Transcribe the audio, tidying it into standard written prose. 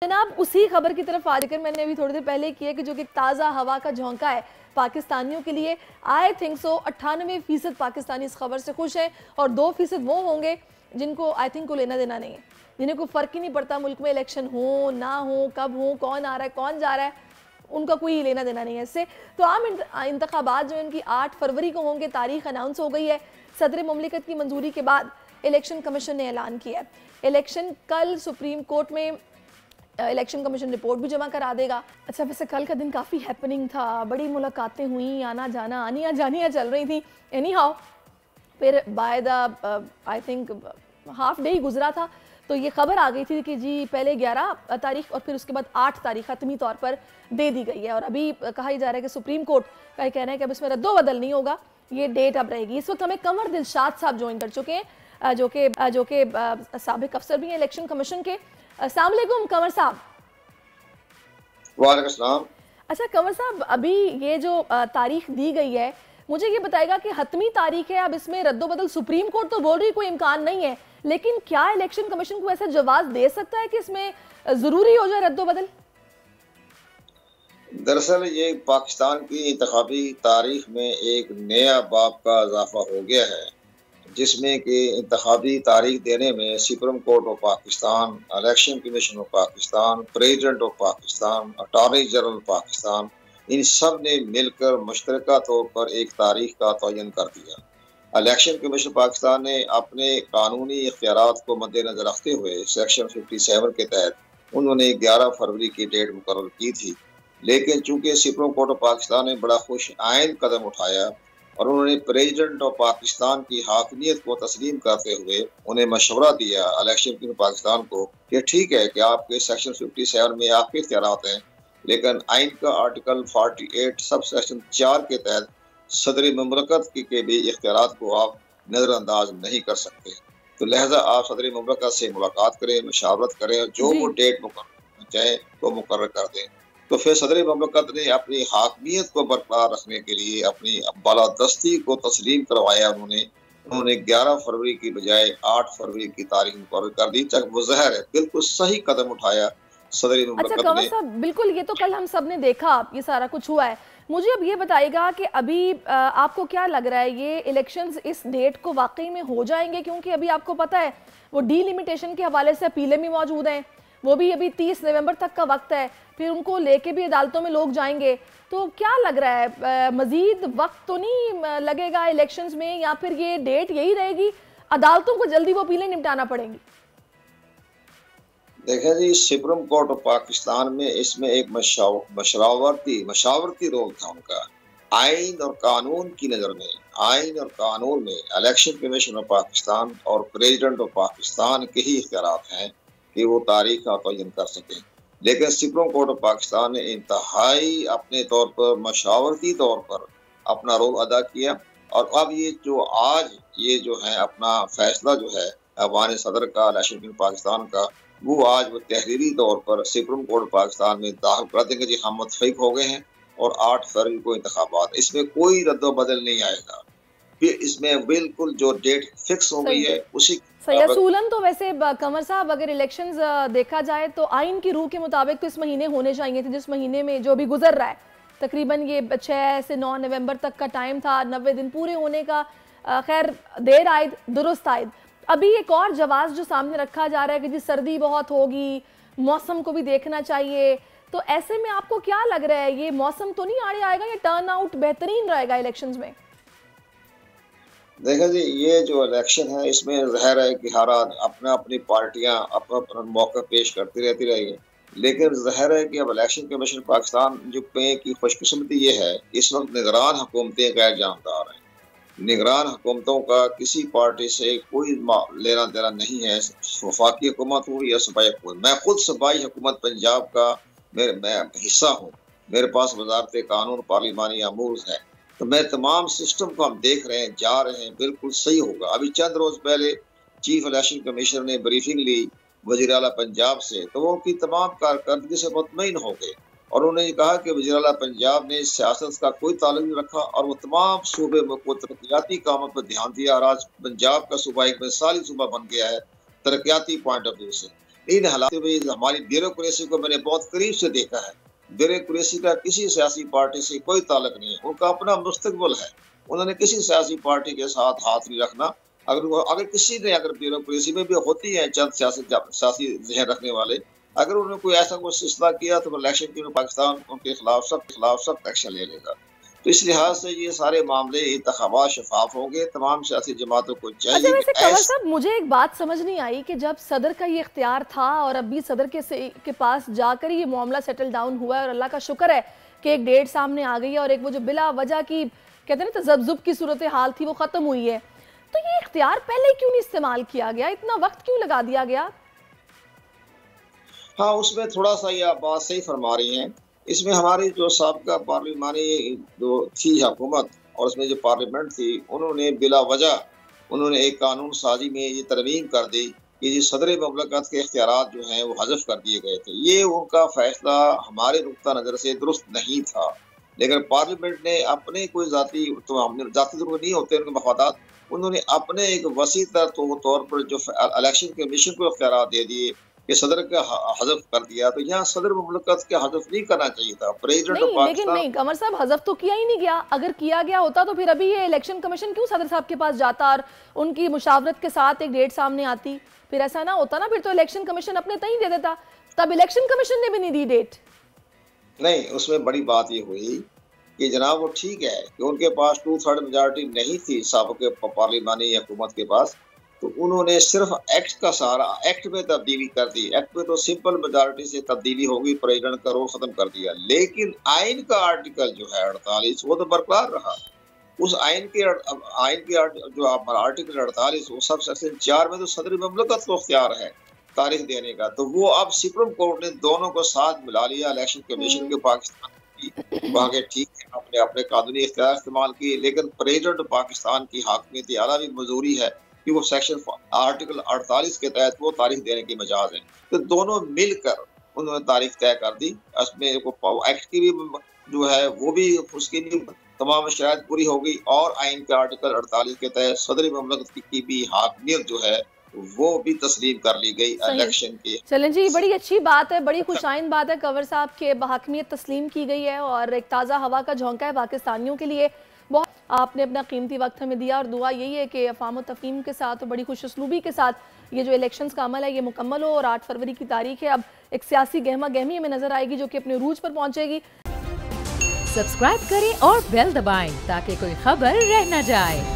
जनाब उसी खबर की तरफ आ जाकर मैंने अभी थोड़ी देर पहले किया कि जो कि ताज़ा हवा का झोंका है पाकिस्तानियों के लिए। आई थिंक सो 98% पाकिस्तानी इस खबर से खुश हैं और 2% वो होंगे जिनको आई थिंक को लेना देना नहीं है, जिन्हें कोई फ़र्क ही नहीं पड़ता मुल्क में इलेक्शन हो ना हो, कब हो, कौन आ रहा है कौन जा रहा है, उनका कोई लेना देना नहीं है इससे। तो आम इंतखाबात जो इनकी 8 फरवरी को होंगे, तारीख अनाउंस हो गई है। सदर मुमलिकत की मंजूरी के बाद इलेक्शन कमीशन ने ऐलान किया है इलेक्शन कल सुप्रीम कोर्ट में इलेक्शन कमीशन रिपोर्ट भी जमा करा देगा। अच्छा, वैसे कल का दिन काफ़ी हैपनिंग था, बड़ी मुलाकातें हुई, आना जाना आनियाँ जानियाँ चल रही थी। एनी हाउ फिर by the I think half day ही गुजरा था तो ये खबर आ गई थी कि जी पहले 11 तारीख और फिर उसके बाद 8 तारीख हतमी तौर पर दे दी गई है। और अभी कहा ही जा रहा है कि सुप्रीम कोर्ट का ये कहना है कि अब इसमें रद्दोबदल नहीं होगा, ये डेट अब रहेगी। इस वक्त हमें कमर दिलशाद साहब ज्वाइन कर चुके हैं जो कि साबिक अफसर भी हैं इलेक्शन कमीशन के। अस्सलाम वालेकुम कमर साहब। वालेकुम सलाम। अच्छा कमर साहब, अभी ये जो तारीख दी गई है, मुझे ये बताएगा कि हतमी तारीख है, अब इसमें रद्दोबदल सुप्रीम कोर्ट तो बोल रही कोई इम्कान नहीं है, लेकिन क्या इलेक्शन कमीशन को ऐसा जवाब दे सकता है कि इसमें जरूरी हो जाए रद्दोबदल? दरअसल ये पाकिस्तान की इंतखाबी तारीख में एक नया बाब का इजाफा हो गया है, जिसमें कि इंतखाबी तारीख देने में supreme court of Pakistan, election commission of Pakistan, president of Pakistan, attorney general Pakistan, इन सब ने मिलकर मुश्तरका तौर पर एक तारीख का तयन कर दिया। इलेक्शन कमीशन पाकिस्तान ने अपने कानूनी इख्तियारात को मद्देनजर रखते हुए सेक्शन 57 के तहत उन्होंने 11 फरवरी की डेट मुकर्रर की थी, लेकिन चूंकि सुप्रीम कोर्ट ऑफ पाकिस्तान ने बड़ा खुश आइन कदम उठाया और उन्होंने प्रेसिडेंट ऑफ पाकिस्तान की हाकिमियत को तस्लीम करते हुए उन्हें मशवरा दिया इलेक्शन कमीशन पाकिस्तान को कि ठीक है कि आपके सेक्शन 57 में आपके इख्तियारात हैं, लेकिन आइन का आर्टिकल 48 सब सेक्शन 4 के तहत सदर मुमलकत के भी इख्तियारात को आप नज़रअंदाज नहीं कर सकते। तो लिहाजा आप सदर मुमलकत से मुलाकात करें, मशावरत करें और जो वो डेट मुकर्रर चाहे तो मुकर्रर कर दें। तो फिर सदर मुमलकत ने अपनी हाकमियत को बरकरार रखने के लिए अपनी बालादस्ती को तस्लीम करवाया। उन्होंने 11 फरवरी की बजाय 8 फरवरी की तारीख मुकर्रर कर दी। चाहे वो ज़ाहिर है बिल्कुल सही कदम उठाया सदर मुमलकत ने। अच्छा कमर साहब, बिल्कुल ये तो कल हम सब ने देखा ये सारा कुछ हुआ है। मुझे अब ये बताइएगा कि अभी आपको क्या लग रहा है ये इलेक्शंस इस डेट को वाकई में हो जाएंगे? क्योंकि अभी आपको पता है वो डीलिमिटेशन के हवाले से अपीलें भी मौजूद हैं, वो भी अभी 30 नवंबर तक का वक्त है, फिर उनको लेके भी अदालतों में लोग जाएंगे। तो क्या लग रहा है मजीद वक्त तो नहीं लगेगा इलेक्शंस में, या फिर ये डेट यही रहेगी, अदालतों को जल्दी वो अपीलें निपटाना पड़ेंगी? देखें जी, सुप्रीम कोर्ट ऑफ पाकिस्तान में इसमें एक मशावरती रोल था उनका। आइन और कानून की नज़र में, आइन और कानून में इलेक्शन कमीशन ऑफ पाकिस्तान और प्रेसिडेंट ऑफ पाकिस्तान के ही इख्तियारात हैं कि वो तारीख का तयन कर सकें, लेकिन सुप्रीम कोर्ट ऑफ पाकिस्तान ने इंतहाई अपने तौर पर मशावरती तौर पर अपना रोल अदा किया। और अब ये जो आज ये जो है अपना फैसला जो है अवान सदर का इलेक्शन कमीशन पाकिस्तान का, वो आज वो तहरीरी तौर पर सुप्रीम कोर्ट पाकिस्तान में दाखिल कर देंगे। जी हम मुतफिक हो गए हैं और 8 फरवरी को इंतखाबात, इसमें कोई रद्दोबदल नहीं आएगा। फिर इसमें बिल्कुल जो डेट फिक्स हो गई है उसी असूलन तो वैसे कमर साहब अगर इलेक्शंस देखा जाए तो आइन की रूह के मुताबिक तो इस महीने होने चाहिए थे, जिस महीने में जो अभी गुजर रहा है तकरीबन ये 6 से 9 नवंबर तक का टाइम था, 90 दिन पूरे होने का। खैर देर आयद दुरुस्त आयद। अभी एक और जवाब जो सामने रखा जा रहा है कि जी सर्दी बहुत होगी, मौसम को भी देखना चाहिए, तो ऐसे में आपको क्या लग रहा है ये मौसम तो नहीं आड़े आएगा, ये टर्न आउट बेहतरीन रहेगा इलेक्शंस में? देखा जी, ये जो इलेक्शन है इसमें ज़ाहिर है कि हर अपना अपनी पार्टियां अपना अपना मौका पेश करती रहती रहेगी, लेकिन ज़ाहिर है कि अब इलेक्शन कमीशन पाकिस्तान जो पे की खुशकिस्मती ये है इस वक्त निगरान हुकूमतें गैर जानदार हैं। निगरान हुकूमतों का किसी पार्टी से कोई लेना देना नहीं है, वफाकी हुकूमत हो या सूबाई हुकूमत। मैं खुद सूबाई हुकूमत पंजाब का मैं हिस्सा हूँ, मेरे पास वजारत कानून पार्लिमानी अमूर है, तो मैं तमाम सिस्टम को हम देख रहे हैं, जा रहे हैं, बिल्कुल सही होगा। अभी चंद रोज पहले चीफ इलेक्शन कमिश्नर ने ब्रीफिंग ली वज़ीर आला पंजाब से, तो वो उनकी तमाम कारकर्दगी से मुतमईन हो गए और उन्होंने कहा कि वज़ीर आला पंजाब ने सियासत का कोई ताल्लुक नहीं रखा और वो तमाम सूबे को तरक्याती कामों पर ध्यान दिया और आज पंजाब का सूबा एक मिसाली सूबा बन गया है तरक्याती पॉइंट ऑफ व्यू से। इन हालात में हमारी ब्यूरोक्रेसी को मैंने बहुत करीब से देखा है। ब्यूरोक्रेसी का किसी सियासी पार्टी से कोई ताल्लुक नहीं है, उनका अपना मुस्तकबिल है। उन्होंने किसी सियासी पार्टी के साथ हाथ नहीं रखना। अगर किसी ने ब्यूरोक्रेसी में भी होती है चंद सियासी जहन रखने वाले, अगर उन्होंने कोई ऐसा कुछ फैसला किया तो इलेक्शन के पाकिस्तान उनके खिलाफ सख्त एक्शन ले लेगा। तो इस लिहाज से ये सारे मामले इंतखाबात शफाफ होंगे। तमाम सियासी जमातों को चाहिए। अच्छा, वैसे कंवर साहब, मुझे एक बात समझ नहीं आई कि जब सदर का ये इख्तियार था और अभी सदर के पास जाकर ये मामला सेटल डाउन हुआ है, और अल्लाह का शुक्र है कि एक डेट सामने आ गई है और एक वो जो बिला वजह की कहते हैं ना तजब्जुब की सूरत हाल थी वो खत्म हुई है, तो ये इख्तियार पहले क्यों नहीं इस्तेमाल किया गया? इतना वक्त क्यों लगा दिया गया? हाँ, उसमें थोड़ा सा ये आप बात सही फरमा रही हैं। इसमें हमारी जो साबिका पार्लिमानी जो थी हुकूमत और उसमें जो पार्लियामेंट थी, उन्होंने बिला वजह उन्होंने एक कानून साजी में ये तरमीम कर दी कि जी सदर ममलकत के इख्तियारात जो हैं वो हज़फ कर दिए गए थे। ये उनका फैसला हमारे नुक्ता नज़र से दुरुस्त नहीं था, लेकिन पार्लियामेंट ने अपने कोई जाती तो नहीं होते उनके मफादात, उन्होंने अपने एक वसी तौर पर जो इलेक्शन कमीशन को इख्तियारात दे दिए कि सदर का हज़फ कर दिया। तो यहाँ सदर मुमलकत का हज़फ नहीं करना चाहिए था। प्रेसिडेंट ऑफ पाकिस्तान लेकिन नहीं कंवर साहब, हज़फ तो किया ही नहीं गया। अगर किया गया होता तो फिर अभी ये इलेक्शन कमीशन क्यों सदर साहब के पास जाता और उनकी मुशावरत के साथ एक डेट सामने आती? फिर ऐसा ना होता ना, फिर तो इलेक्शन कमीशन अपने तय दे देता। तब इलेक्शन कमीशन ने भी नहीं दी डेट। नहीं, उसमें बड़ी बात ये हुई कि जनाब वो ठीक है कि उनके पास 2/3 मेजॉरिटी नहीं थी साबिक़ पार्लिमानी हुकूमत के पास, तो उन्होंने सिर्फ एक्ट का सहारा, एक्ट में तब्दीली कर दी। एक्ट में तो सिंपल मेजॉरिटी से तब्दीली होगी, प्रेसिडेंट का रोल खत्म कर दिया। लेकिन आइन का आर्टिकल जो है 48 वो तो बरकरार रहा। उस आइन के जो आर्टिकल 48 वो सब सेक्शन 4 में तो सदर ममलकत को इख्तियार है तारीख देने का। तो वो अब सुप्रीम कोर्ट ने दोनों को साथ मिला लिया। इलेक्शन कमीशन के पाकिस्तान की वहाँ के ठीक है, अपने अपने कानूनी इख्तियार इस्तेमाल किए, लेकिन प्रेसिडेंट पाकिस्तान की हाकमियत आला भी मजबूरी है कि वो सेक्शन आर्टिकल 48 के तहत वो तारीख देने की मजाज है। तो दोनों मिलकर उन्होंने तारीख तय कर दी। उसमें एक्ट की भी जो है वो भी उसकी भी तमाम शराइत पूरी होगी और आइन के आर्टिकल 48 के तहत सदर ममलकत की भी हाकमियत जो है वो भी तस्लीम कर ली गई इलेक्शन की। चलें जी, बड़ी अच्छी बात है, बड़ी खुशाइन बात है कंवर साहब के हाकमियत तस्लीम की गई है और एक ताज़ा हवा का झोंका है पाकिस्तानियों के लिए। बहुत आपने अपना कीमती वक्त हमें दिया और दुआ यही है कि अफ़ाम तफ़हीम के साथ और बड़ी खुश उसलूबी के साथ ये जो इलेक्शंस का अमल है ये मुकम्मल हो। और 8 फरवरी की तारीख है, अब एक सियासी गहमा गहमी हमें नजर आएगी जो कि अपने रूज पर पहुंचेगी। सब्सक्राइब करें और बेल दबाएं ताकि कोई खबर रह न जाए।